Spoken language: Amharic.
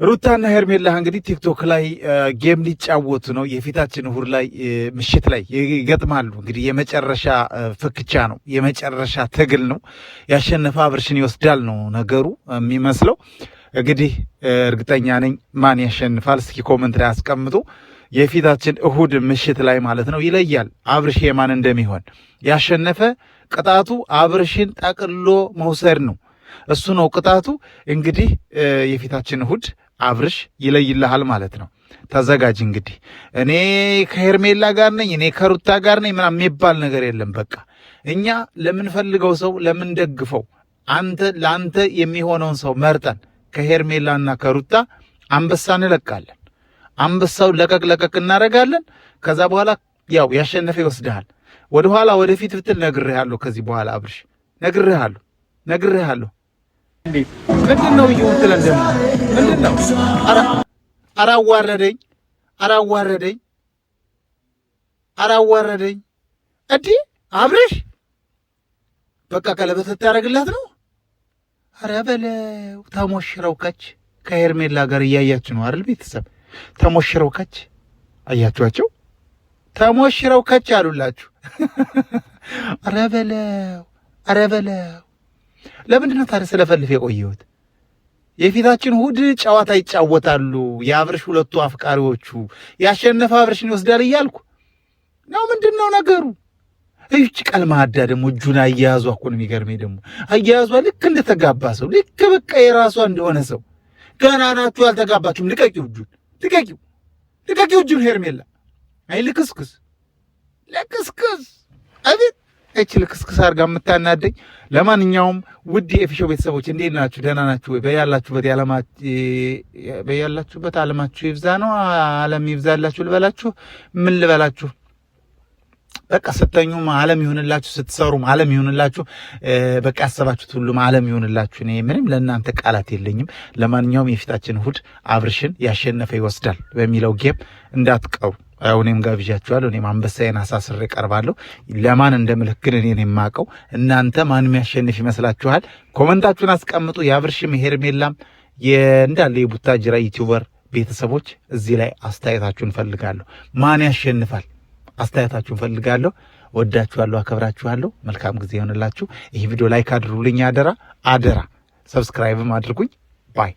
ሩታና ሄርሜላ እንግዲህ ቲክቶክ ላይ ጌም ሊጫወቱ ነው። የፊታችን እሁድ ላይ ምሽት ላይ ይገጥማሉ። እንግዲህ የመጨረሻ ፍክቻ ነው፣ የመጨረሻ ትግል ነው። ያሸነፈ አብርሽን ይወስዳል ነው ነገሩ የሚመስለው። እንግዲህ እርግጠኛ ነኝ ማን ያሸንፋል? እስኪ ኮመንት ላይ አስቀምጡ። የፊታችን እሁድ ምሽት ላይ ማለት ነው ይለያል አብርሽ የማን እንደሚሆን። ያሸነፈ ቅጣቱ አብርሽን ጠቅሎ መውሰድ ነው። እሱ ነው ቅጣቱ። እንግዲህ የፊታችን እሁድ አብርሽ ይለይልሃል ማለት ነው። ተዘጋጅ። እንግዲህ እኔ ከሄርሜላ ጋር ነኝ፣ እኔ ከሩታ ጋር ነኝ ምናምን የሚባል ነገር የለም። በቃ እኛ ለምንፈልገው ሰው ለምንደግፈው ለአንተ የሚሆነውን ሰው መርጠን ከሄርሜላና ከሩታ አንበሳ እንለቃለን። አንበሳውን ለቀቅ እናደርጋለን። ከዛ በኋላ ያው ያሸነፈ ይወስድሃል። ወደኋላ ወደፊት ብትል ነግሬሃለሁ። ከዚህ በኋላ አብርሽ ነግሬሃለሁ። ምንድን ነው እየወትለን ደግሞ ምንድን ነው? አራዋረደኝ እንዲህ አብርሽ በቃ ቀለበት ልታደርግላት ነው። አረ በለው ተሞሽረው ከች ከሄርሜላ ጋር እያያችሁ ነው አይደል? ቤተሰብ ተሞሽረው ከች አያችኋቸው? ተሞሽረው ከች አሉላችሁ። አረ በለው ለምንድን ነው ታዲያ ስለፈልፍ የቆየሁት? የፊታችን እሑድ ጨዋታ ይጫወታሉ የአብርሽ ሁለቱ አፍቃሪዎቹ። ያሸነፈ አብርሽን ይወስዳል እያልኩ ነው። ምንድን ነው ነገሩ? እዩች ቀልማዳ ደግሞ እጁን አያያዟ እኮ ነው የሚገርመኝ። ደግሞ አያያዟ ልክ እንደተጋባ ሰው፣ ልክ በቃ የራሷ እንደሆነ ሰው። ገና ናችሁ ያልተጋባችሁም። ልቀቂው እጁን ሄርሜላ። አይ ልክስክስ አቤት እቺ ልክስክስ አድርጋ የምታናደኝ። ለማንኛውም ውድ የኤፊሾው ቤተሰቦች እንዴት ናችሁ? ደህና ናችሁ ወይ? በያላችሁበት ዓለማችሁ ይብዛ ነው። ዓለም ይብዛላችሁ ልበላችሁ? ምን ልበላችሁ? በቃ ስተኙም ዓለም ይሁንላችሁ፣ ስትሰሩም ዓለም ይሁንላችሁ። በቃ ያሰባችሁት ሁሉም ዓለም ይሁንላችሁ። እኔ ምንም ለእናንተ ቃላት የለኝም። ለማንኛውም የፊታችን እሑድ አብርሽን ያሸነፈ ይወስዳል በሚለው ጌም እንዳትቀሩ። እኔም ጋብዣችኋለሁ። እኔም አንበሳዬን አሳስሬ ቀርባለሁ። ለማን እንደምልክን እኔን የማውቀው። እናንተ ማን የሚያሸንፍ ይመስላችኋል? ኮመንታችሁን አስቀምጡ። የአብርሽም የሄርሜላም እንዳለ የቡታጅራ ዩቲዩበር ቤተሰቦች እዚህ ላይ አስተያየታችሁን ፈልጋለሁ። ማን ያሸንፋል? አስተያየታችሁን ፈልጋለሁ። ወዳችኋለሁ፣ አከብራችኋለሁ። መልካም ጊዜ ይሆንላችሁ። ይህ ቪዲዮ ላይክ አድርጉልኝ፣ አደራ። ሰብስክራይብም አድርጉኝ። ባይ